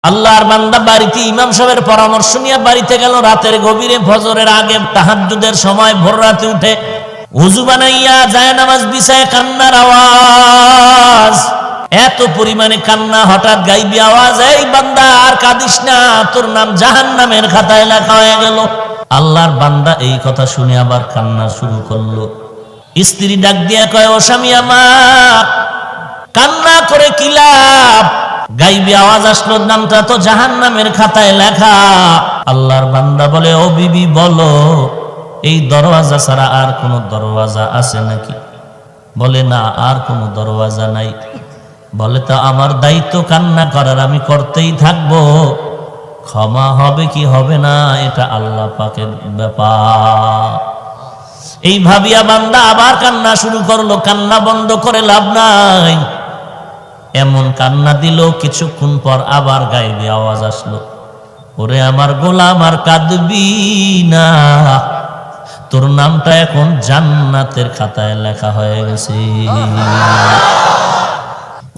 আল্লাহর বান্দা বাড়িতে ইমাম সাহেবের পরামর্শ নিয়ে বাড়িতে গেল, রাতের গভীরে ফজরের আগে তাহাজ্জুদের সময় ভোর রাতে উঠে ওযু বানাইয়া যায় নামাজ বিছায়, কান্নার আওয়াজ, এত পরিমাণে কান্না, হঠাৎ গাইবি আওয়াজ, এই বান্দা আর কাঁদিস না, তোর নাম জাহান্নামের খাতায় লেখা হয়ে গেল। আল্লাহর বান্দা এই কথা শুনে আবার কান্না শুরু করলো। স্ত্রী ডাক দিয়া কয়, ও স্বামী আমার, কান্না করে কি লাভ? গাইবি আওয়াজ আসলো, নামটা তো জাহান্নামের খাতায় লেখা। আল্লাহর বান্দা বলে, ও বিবি বলো, এই দরওয়াজা ছাড়া আর কোনো দরওয়াজা আছে নাকি? বলে, না, আর কোনো দরওয়াজা নাই। বলে, তা আমার দায়িত্ব কান্না করার, আমি করতেই থাকবো। ক্ষমা হবে কি হবে না এটা আল্লাহ পাকের ব্যাপার। এই ভাবিয়া বান্দা আবার কান্না শুরু করলো। কান্না বন্ধ করে লাভ নাই, এমন কান্না দিল, কিছুক্ষণ পর আবার গাইবে আওয়াজ আসলো, ওরে আমার গোলাম, আর কাঁদবি না, তোর নামটা এখন জান্নাতের খাতায় লেখা হয়ে গেছে।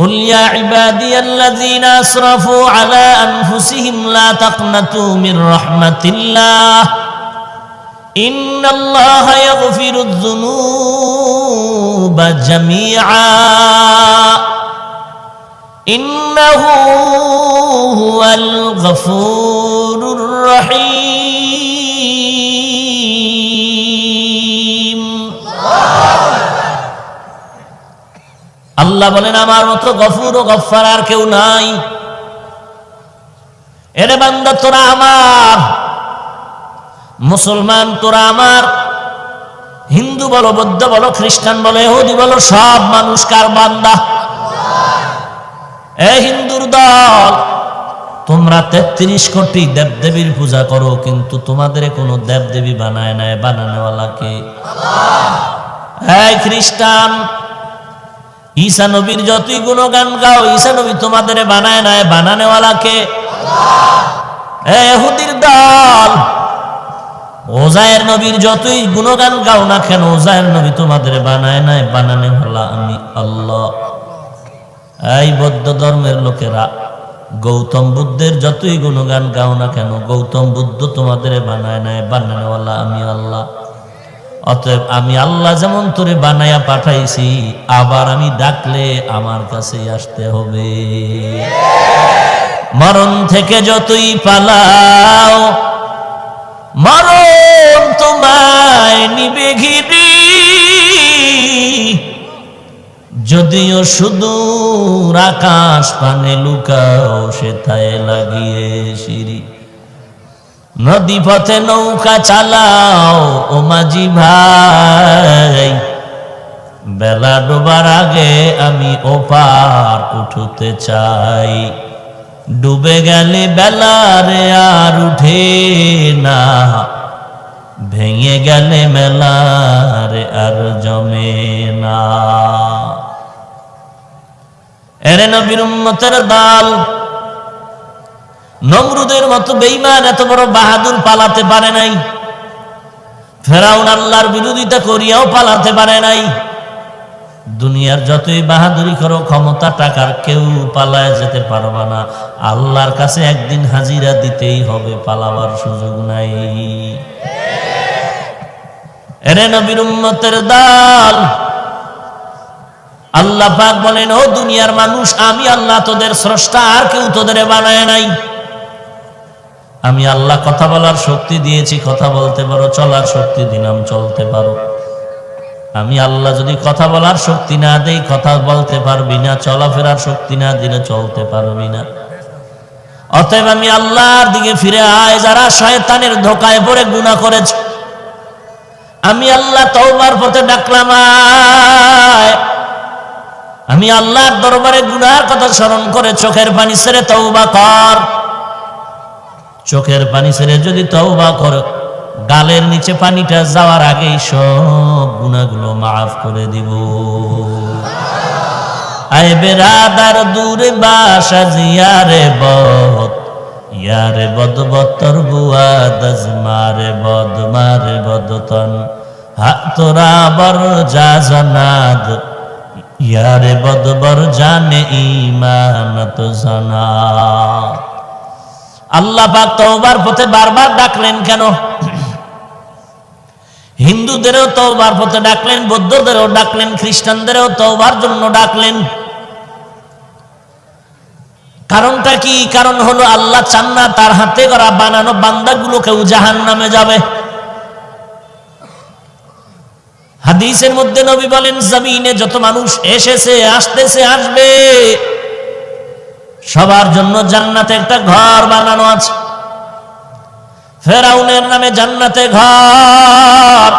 قل يا عبادي الذين أسرفوا على أنفسهم لا تقنطوا من رحمة الله إن الله يغفر الذنوب جميعا إنه هو الغفور الرحيم। আল্লাহ বলেন, আমার মতো গফুর ও গফফার আর কেউ নাই। এরে বান্দা, তোরা আমার, মুসলমান তোরা আমার, হিন্দু বলো, বৌদ্ধ বলো, খ্রিস্টান বলো, ইহুদি বলো, সব মানুষ কার বান্দা? এ হিন্দুর দল, তোমরা 33 কোটি দেবদেবীর পূজা করো, কিন্তু তোমাদের কোনো দেবদেবী বানায় নাই, বানানোওয়ালাকে আল্লাহ। এই খ্রিস্টান, ঈসা নবীর যতই গুণগান গাও, ঈসা নবী তোমাদের বানায় নাই, বানানোওয়ালাকে আল্লাহ। ইহুদির দল, ওজায়ের নবীর যতই গুণগান গাও না কেন, ওজায়ের নবী তোমাদের বানায় নাই, বানানোওয়ালা আমি আল্লাহ। এই বৌদ্ধ ধর্মের লোকেরা, গৌতম বুদ্ধের যতই গুণগান গাও না কেন, গৌতম বুদ্ধ তোমাদের বানায় নাই, বানানোওয়ালা আমি আল্লাহ। অতএব আমি আল্লাহ যেমন তোরে বানায়া পাঠাইছি, আবার আমি ডাকলে আমার কাছে আসতে হবে। মরণ থেকে যতই পালাও, মরণ তোমায় নিবে ঘিরে, যদিও সুদূর আকাশ পানে লুকাও, সেথায় লাগিয়ে সিঁড়ি। নদী পথে নৌকা চালাও ও মাঝি ভাই, বেলা ডোবার আগে আমি ওপার উঠতে চাই। ডুবে গেলে বেলারে আর উঠে না, ভেঙে গেলে মেলারে আর জমে না। এরে নবীর উম্মতের দল, নমরুদের মতো বেঈমান এত বড় বাহাদুর পালাতে পারে নাই। ফেরাউন আল্লাহর বিরোধিতা করিয়াও পালাতে পারে নাই। দুনিয়ার যতই বাহাদুরি করো, ক্ষমতা টাকার, কেউ পালায় যেতে পারবা না। আল্লাহর কাছে একদিন হাজিরা দিতেই হবে, পালাবার সুযোগ নাই। এরে নবীর উম্মতের দল, আল্লাহ পাক বলেন, ও দুনিয়ার মানুষ, আমি আল্লাহ তোদের স্রষ্টা, আর কেউ তোদের বানায় নাই। আমি আল্লাহ কথা বলার শক্তি দিয়েছি, কথা বলতে পারো, চলার শক্তি দিলাম, চলতে পারো। আমি আল্লাহ যদি কথা বলার শক্তি না দেই, কথা বলতে পারবি না, চলাফেরার শক্তি না দিলে চলতে পারবি না। অতএব আমি আল্লাহর দিকে ফিরে আয়। যারা শয়তানের ধোকায় পড়ে গুনাহ করেছে, আমি আল্লাহ তওবার পথে ডাকলাম, আয়। আমি আল্লাহর দরবারে গুনাহের কথা স্মরণ করে চোখের পানি ছেড়ে তওবা কর। চোখের পানি ছেড়ে যদি তওবা কর, গালের নিচে পানিটা যাওয়ার আগেই সব গুনাহগুলো মাফ করে দিব। আয় বেরাদার দূরে বাসা জিয়ারে বদ, ইয়ারে বদ বতর বুয়া দজমারে বদ, মারে বদতন হাতরা বর যা জানাদ, ইয়ারে বদবর জানে ইমানত জানা। আল্লাহ পাক তওবার পথে বারবার ডাকলেন কেন? হিন্দুদেরও তওবার পথে ডাকলেন, বৌদ্ধদেরও ডাকলেন, খ্রিস্টানদেরও তওবার জন্য ডাকলেন। কারণটা কি? কারণ হলো আল্লাহ চান না তার হাতে করা বানানো বান্দাগুলো কেউ জাহান্নামে যাবে। হাদিসের মধ্যে নবী বলেন, জমিনে যত মানুষ এসেছে, আসতেছে, আসবে, সবার জন্য জান্নাতে একটা ঘর বানানো আছে। ফেরাউনের নামে জান্নাতে ঘর,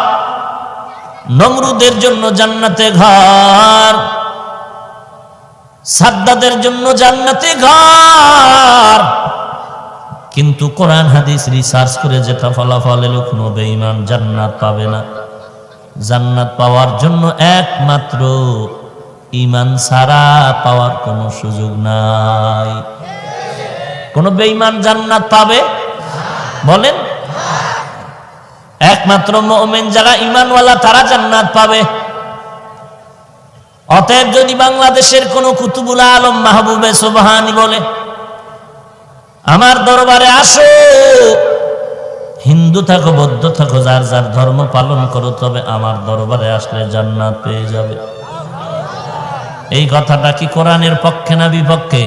নমরুদের জন্য জান্নাতে ঘর, সাদ্দাদের জন্য জান্নাতে ঘর। কিন্তু কোরআন হাদিস রিসার্চ করে যেটা ফলাফল এলো, কোনো বেঈমান জান্নাত পাবে না। জান্নাত পাওয়ার জন্য একমাত্র ঈমান ছাড়া পাওয়ার কোনো সুযোগ নাই। কোন বেঈমান জান্নাত পাবে? বলেন, একমাত্র মুমিন যারা ঈমানওয়ালা তারা জান্নাত পাবে। অতএব যদি বাংলাদেশের কোন কুতুবুল আলম মাহবুবে সুবহানি বলে, আমার দরবারে আসো, হিন্দু থাকো, বৌদ্ধ থাকো, যার যার ধর্ম পালন করো, তবে আমার দরবারে আসলে জান্নাত পেয়ে যাবে, এই কথাটা কি কোরআনের পক্ষে না বিপক্ষে?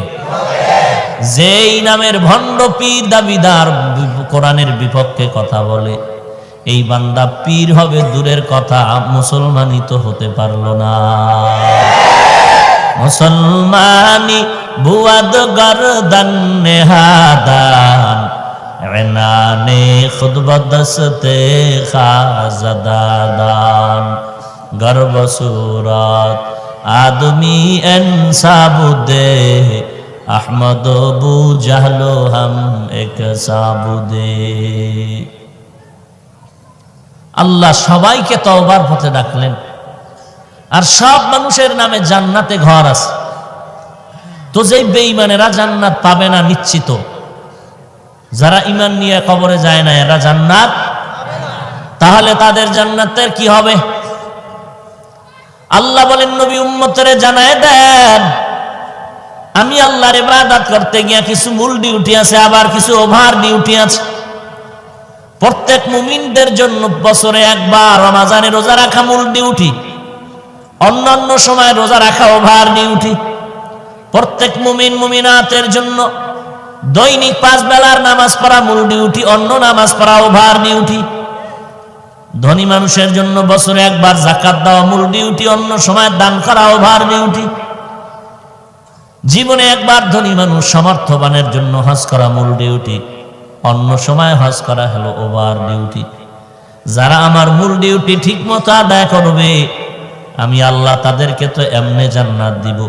যেই নামের ভণ্ড পীর দাবিদার কোরআনের বিপক্ষে কথা বলে, এই বান্দা পীর হবে দূরের কথা, মুসলমানই তো হতে পারলো না। মুসলমানি বুয়াদ গরদান নেহাদান, এনানে খুদবদস্তে খাজাদান, গর্ব সুরাত आदमी इंसाबुदे, अहमद अबू जहलो हम एक साबुदे। আল্লাহ সবাইকে তওবার পথে ডাকলেন, আর সব মানুষের নামে জান্নাতে ঘর আছে। তো যেই বেঈমানেরা জান্নাত পাবে না নিশ্চিত, যারা ঈমান নিয়ে কবরে যায় না এরা জান্নাত পাবে না, তাহলে তাদের জান্নাতের কি হবে? আল্লাহ বলেন, নবী উম্মতরে জানায় দেন, আমি আল্লাহর ইবাদত করতে গিয়ে কিছু মূল ডিউটি আছে, আবার কিছু ওভার ডিউটি আছে। প্রত্যেক মুমিনদের জন্য বছরে একবার রমজানে রোজা রাখা মূল ডিউটি, অন্যান্য সময় রোজা রাখা ওভার ডিউটি। প্রত্যেক মুমিন মুমিনাতের জন্য দৈনিক 5 বেলার নামাজ পড়া মূল ডিউটি, অন্য নামাজ পড়া ওভার ডিউটি। ধনী মানুষের জন্য বছরে একবার যাকাত দেওয়া মূল ডিউটি, অন্য সময় দান করা ওভার ডিউটি। জীবনে একবার ধনী মানুষ সমর্থবানের জন্য হজ করা মূল ডিউটি, অন্য সময় হজ করা হলো ওভার ডিউটি। যারা আমার মূল ডিউটি ঠিক মতো আদায় করবে, আমি আল্লাহ তাদেরকে তো এমনে জান্নাত দিব।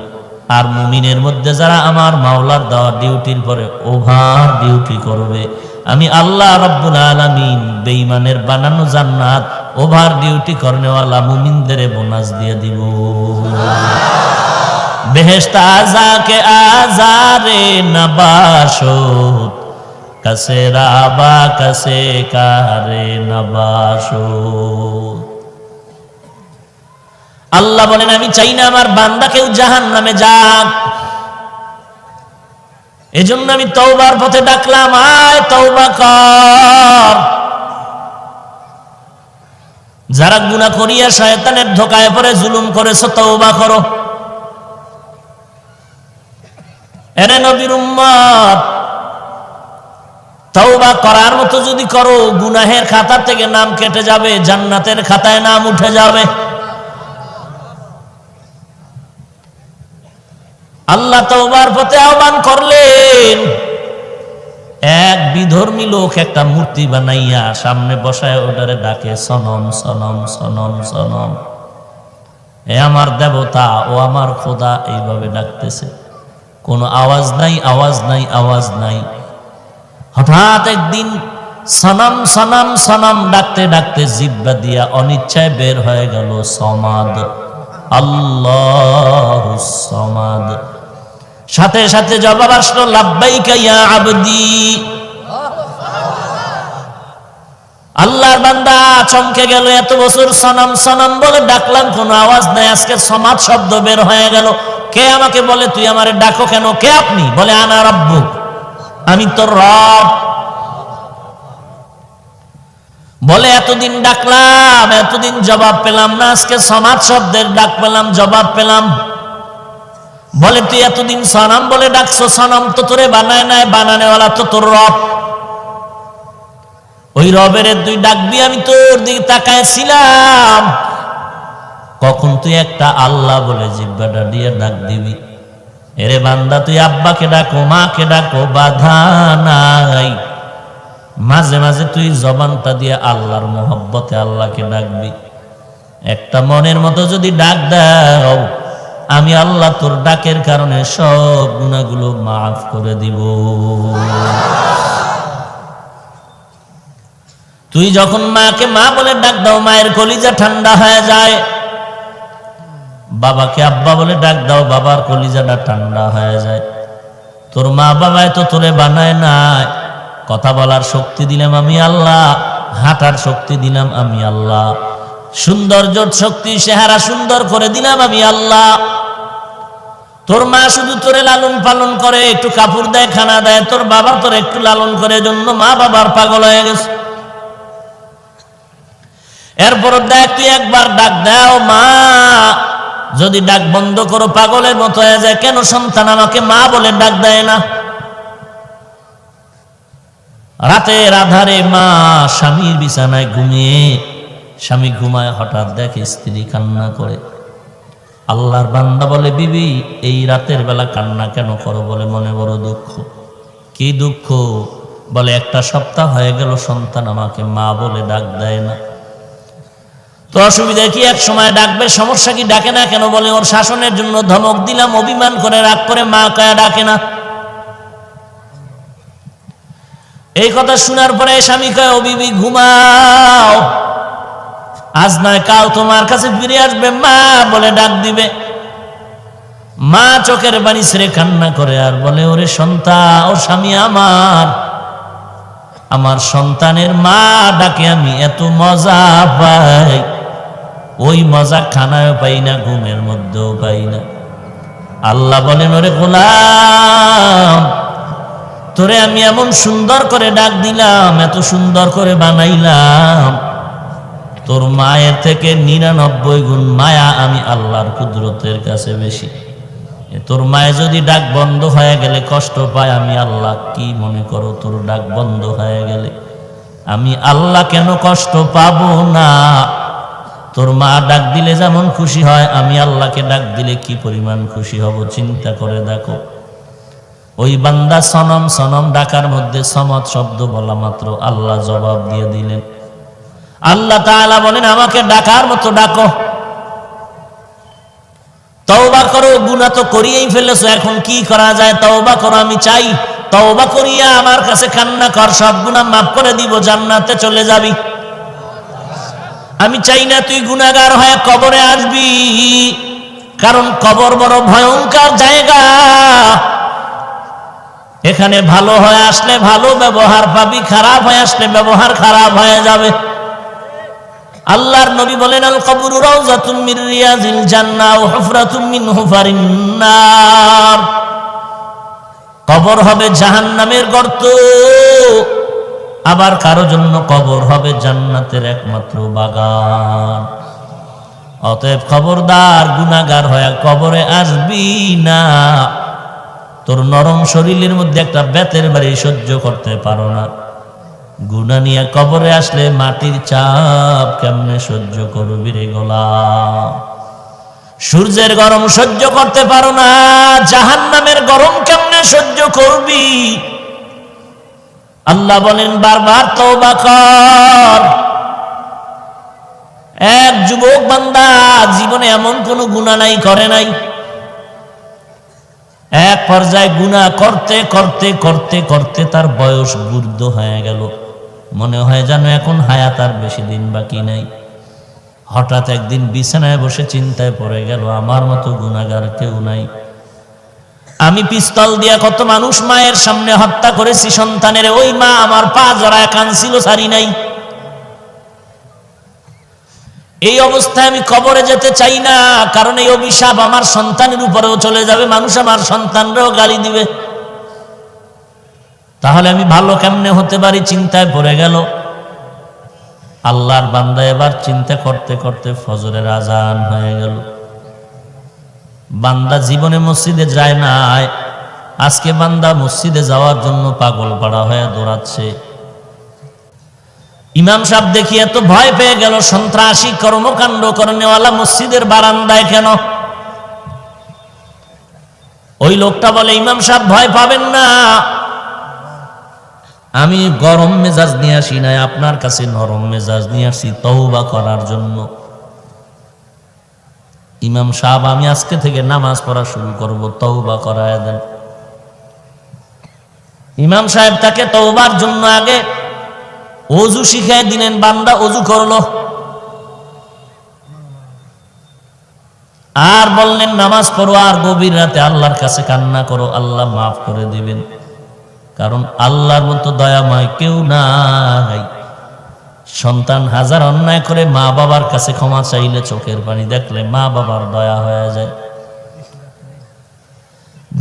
আর মুমিনের মধ্যে যারা আমার মাওলার দেওয়া ডিউটির পরে ওভার ডিউটি করবে, আমি আল্লাহ রাব্বুল আলামিন বেঈমানের বানানো জান্নাত ওভার ডিউটি করনেওয়ালা মুমিনদের বোনাস দিয়ে দিব। বেহেশত আযাকে আযারে নবাশত, কাসে রাবা কাসে কারে নবাশত। আল্লাহ বলেন, আমি চাই না আমার বান্দা কেউ জাহান্নামে যাক, এজন্য আমি তওবার পথে ডাকলাম, আয় তওবা কর। যারা গুনাহ করিয়া শয়তানের ধোঁকায় পড়ে জুলুম করেছো, তওবা করো। এরে নবীর উম্মত, তওবা করার মতো যদি করো, গুনাহের খাতা থেকে নাম কেটে যাবে, জান্নাতের খাতায় নাম উঠে যাবে। আল্লাহ তওবার পথে আহ্বান করলেন। এক বিধর্মী লোক একটা মূর্তি বানাইয়া সামনে বসায় ওটারে ডাকে, সনম সনম সনম সনম, এ আমার দেবতা, ও আমার খোদা, এইভাবে ডাকতেছে। কোনো আওয়াজ নাই, আওয়াজ নাই, আওয়াজ নাই। হঠাৎ একদিন সনম সনম সনম ডাকতে ডাকতে জিহ্বা দিয়া অনিচ্ছায় বের হয়ে গেল সমাদ, আল্লাহুস সমাদ। সাথে সাথে জবাব আসলো, লাব্বাইকা ইয়া আবদি। আল্লাহর বান্দা চমকে গেল, এত বছর সনম সনম বলে ডাকলাম, কোনো আওয়াজ নাই, আজকে সমাদ শব্দ বের হয়ে গেল। কে আমাকে বলে তুই আমারে ডাকো কেন? কে আপনি? বলে আনা রাব্বুক। আমি তোর রব। বলে এতদিন ডাকলাম, এতদিন জবাব পেলাম না, আজকে সমাজ শব্দের ডাক পেলাম, জবাব পেলাম। বলে তুই এতদিন সনাম বলে ডাকছো, সনাম তো তোরে বানায় নাই, বানানেওয়ালা তো তোর রব। ওই রবের তুই ডাকবি, আমি তোর দিকে তাকায়ছিলাম, কখন তুই একটা আল্লাহ বলে জিব্বাটা দিয়ে ডাক দিবি। এরে বান্দা, তুই আব্বাকে ডাকো, মাকে ডাকো, বাধা নাই। মাঝে মাঝে তুই জবানটা দিয়ে আল্লাহর মোহব্বতে আল্লাহকে ডাকবি। একটা মনের মতো যদি ডাক দাও, আমি আল্লাহ তোর ডাকের কারণে সব গুনাহগুলো মাফ করে দিব। তুই যখন মাকে মা বলে ডাক দাও, মায়ের কলিজা ঠান্ডা হয়ে যায়। বাবাকে আব্বা বলে ডাক দাও, বাবার কলিজাটা ঠান্ডা হয়ে যায়। তোর মা বাবায় তো তোরে বানায় নাই। কথা বলার শক্তি দিলাম আমি আল্লাহ, হাঁটার শক্তি দিলাম আমি আল্লাহ, সৌন্দর্যর শক্তি চেহারা সুন্দর করে দিলাম আমি আল্লাহ। তোর মা শুধু তোরে লালন পালন করে, একটু কাপড় দেয়, খানা দেয়। তোর বাবা তোর একটু লালন করে, জন্য মা বাবার পাগল হয়ে গেছে। এরপর দেখ, তুই একবার ডাক দাও মা, যদি ডাক বন্ধ করো পাগলের মতো হয়ে যায়। কেন সন্তান আমাকে মা বলে ডাক দেয় না? রাতের আধারে মা স্বামীর বিছানায় ঘুমিয়ে, স্বামী ঘুমায়, হঠাৎ দেখে স্ত্রী কান্না করে। আল্লাহর বান্দা বলে, বিবি এই রাতের বেলা কান্না কেন করো? বলে, মনে বড় দুঃখ। কি দুঃখ? বলে, একটা সপ্তাহ হয়ে গেল সন্তান আমাকে মা বলে ডাক দেয় না। তো অসুবিধা কি? এক সময় ডাকবে, সমস্যা কি? ডাকে না কেন? বলে, ওর শাসনের জন্য ধমক দিলাম, অভিমান করে রাগ করে মা কয়া ডাকে না। এই কথা শোনার পরে স্বামী কয়, ও বিবি ঘুমাও, আজ নয় কাল তোমার কাছে ফিরে আসবে, মা বলে ডাক দিবে। মা চোখের পানি ছেড়ে কান্না করে আর বলে, ওরে সন্তান, ও স্বামী আমার সন্তানের মা ডাকে আমি এত মজা পাই, ওই মজা খানায়ও পাই না, ঘুমের মধ্যেও পাই না। আল্লাহ বলেন, ওরে গোলাম, তোরে আমি এমন সুন্দর করে ডাক দিলাম, এত সুন্দর করে বানাইলাম, তোর মায়ের থেকে 99 গুণ মায়া আমি আল্লাহর কুদরতের কাছে বেশি। তোর মায়ে যদি ডাক বন্ধ হয়ে গেলে কষ্ট পায়, আমি আল্লাহ কি মনে করো? তোর ডাক বন্ধ হয়ে গেলে আমি আল্লাহ কেন কষ্ট পাবো না? তোর মা ডাক দিলে যেমন খুশি হয়, আমি আল্লাহকে ডাক দিলে কি পরিমাণ খুশি হব চিন্তা করে দেখো। ওই বান্দা সনম সনম ডাকার মধ্যে সমদ শব্দ বলা মাত্র আল্লাহ জবাব দিয়ে দিলেন। আল্লাহ তাআলা বলেন, আমাকে ডাকার মতো ডাকো, তওবা করো, গুনাহ তো করিয়েই ফেলেছো, এখন কি করা যায়? তওবা করো, আমি চাই তওবা করিয়া আমার কাছে কান্না কর, সব গুনাহ মাফ করে দিব, জান্নাতে চলে যাবি। আমি চাই না তুই গুনাহগার হয়ে কবরে আসবি, কারণ কবর বড় ভয়ঙ্কর জায়গা। এখানে ভালো হয়ে আসলে ভালো ব্যবহার পাবি, খারাপ হয়ে আসলে ব্যবহার খারাপ হয়ে যাবে। আল্লাহর নবী বলেন, আল কবরু রাউযাতুম মির রিয়াজিল জান্নাহ ওয়া হুফরাতুম মিন হুফারিন নার। কবর হবে জাহান্নামের গর্ত, আবার কারো জন্য কবর হবে জান্নাতের একমাত্র বাগান। অতএব খবরদার, গুনাহগার হয়ে কবরে আসবি না। তোর নরম শরীরের মধ্যে একটা বেতের বাড়ি সহ্য করতে পারো না, গুনাহ নিয়ে কবরে আসলে মাটির চাপ কেমনে সহ্য করবি রে গোলাম? সূর্যের গরম সহ্য করতে পারো না, জাহান্নামের গরম কেমনে সহ্য করবি? আল্লাহ বলেন, বারবার তওবা কর। এক যুবক বান্দা জীবনে এমন কোন গুনাহ নাই, করে নাই। এক পর্যায়ে গুনাহ করতে করতে করতে করতে তার বয়স বৃদ্ধ হয়ে গেল, মনে হয় যেন এখন হায়াত আর বেশি দিন বাকি নাই। হঠাৎ একদিন বিছানায় বসে চিন্তায় পড়ে গেল, আমার মতো গুনাহগার কেউ নাই। আমি পিস্তল দিয়া কত মানুষ মায়ের সামনে হত্যা করেছি সন্তানের, ওই মা আমার পা জড়ায় কাঁদছিল, সারি নাই। এই অবস্থায় আমি কবরে যেতে চাই না, কারণ এই অভিশাপ আমার সন্তানের উপরেও চলে যাবে, মানুষ আমার সন্তানরাও গালি দিবে। তাহলে আমি ভালো কেমনে হতে পারি চিন্তায় পড়ে গেল। আল্লাহর বান্দা এবার চিন্তা করতে করতে ফজরের আজান হয়ে গেল। বান্দা জীবনে মসজিদে যায় নাই, আজকে বান্দা মসজিদে যাওয়ার জন্য পাগল পাড়া হয়ে দৌড়াচ্ছে। ইমাম সাহেব দেখি এত ভয় পেয়ে গেল, সন্ত্রাসী কর্মকাণ্ড করেনেওয়ালা মসজিদের বারান্দায় কেন? ওই লোকটা বলে, ইমাম সাহেব ভয় পাবেন না, আমি গরম মেজাজ নিয়ে আসি নাই, আপনার কাছে নরম মেজাজ নিয়ে আসি তওবা করার জন্য। ইমাম সাহেব, আমি আজকে থেকে নামাজ পড়া শুরু করব, তওবা করায় দেন। ইমাম সাহেব তাকে তওবার জন্য আগে ওযু শিখায় দিলেন। বান্দা ওযু করলো আর বললেন নামাজ পড়ো আর গভীর রাতে আল্লাহর কাছে কান্না করো, আল্লাহ মাফ করে দিবেন। কারণ আল্লাহর মতো দয়াময় কেউ নাই। সন্তান হাজার অন্যায় করে মা বাবার কাছে ক্ষমা চাইলে, চোখের পানি দেখলে মা বাবার দয়া হয়ে যায়।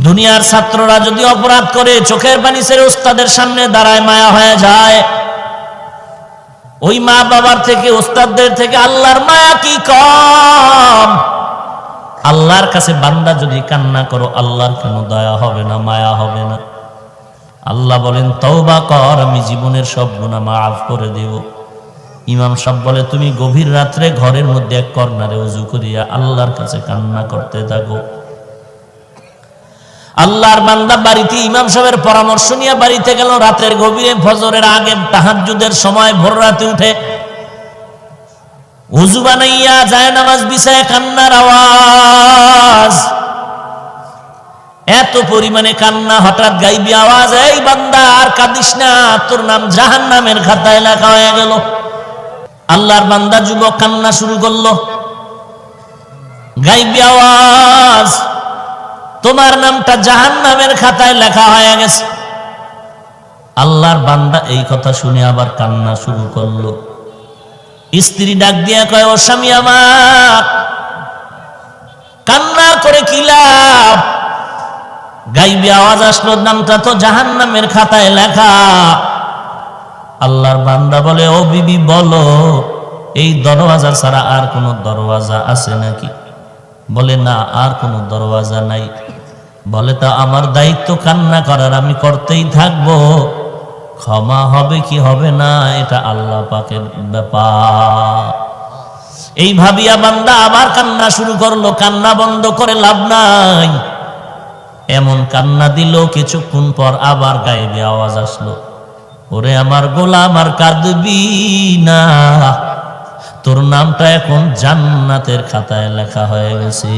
দুনিয়ার ছাত্ররা যদি অপরাধ করে চোখের পানি ছেড়ে ওস্তাদের সামনে দাঁড়ায়, মায়া হয়ে যায়। ওই মা বাবার থেকে, ওস্তাদদের থেকে আল্লাহর মায়া কি কম? আল্লাহর কাছে বান্দা যদি কান্না করো, আল্লাহর কেন দয়া হবে না, মায়া হবে না? আল্লাহ বলেন তওবা কর, আমি জীবনের সব গুনাহ মাফ করে দেব। ইমাম সাহেব বলে, তুমি গভীর রাত্রে ঘরের মধ্যে এক কর্নারে ওযু করিয়া আল্লাহর কাছে কান্না করতে থাকো। আল্লাহর বান্দা বাড়িতে ইমাম সাহেবের পরামর্শ নিয়ে বাড়িতে গেল। রাতের গভীরে ফজরের আগে তাহাজ্জুদের সময় ভোর রাতে উঠে ওযু বানাইয়া যায় নামাজ বিছায় কান্নার আওয়াজ, এত পরিমাণে কান্না, হঠাৎ গাইবি আওয়াজ, এই বান্দা আর কাঁদিস না, তোর নাম জাহান্নামের খাতায় লেখা হয়ে গেল। আল্লাহর বান্দা যুবক কান্না শুরু করলো। গাইবি আওয়াজ, তোমার নামটা জাহান্নামের খাতায় লেখা হয়ে গেছে। আল্লাহর বান্দা এই কথা শুনে আবার কান্না শুরু করলো। স্ত্রী ডাক দিয়া কয়, ও স্বামী আমার, কান্না করে কি লাভ? গাইবি আওয়াজ আসলো, নামটা তো জাহান্নামের খাতায় লেখা। আল্লাহর বান্দা বলে, ও বিবি বলো, এই দরওয়াজা ছাড়া আর কোনো দরওয়াজা আছে নাকি? বলে, না, আর কোনো দরওয়াজা নাই। বলে, তা আমার দায়িত্ব কান্না করার, আমি করতেই থাকবো। ক্ষমা হবে কি হবে না এটা আল্লাহ পাকের ব্যাপার। এই ভাবিয়া বান্দা আবার কান্না শুরু করলো। কান্না বন্ধ করে লাভ নাই। এমন কান্না দিল, কিছুক্ষণ পর আবার গায়েবী আওয়াজ আসলো, ওরে আমার গোলাম, আর কাঁদবি না, তোর নামটা এখন জান্নাতের খাতায় লেখা হয়ে গেছে।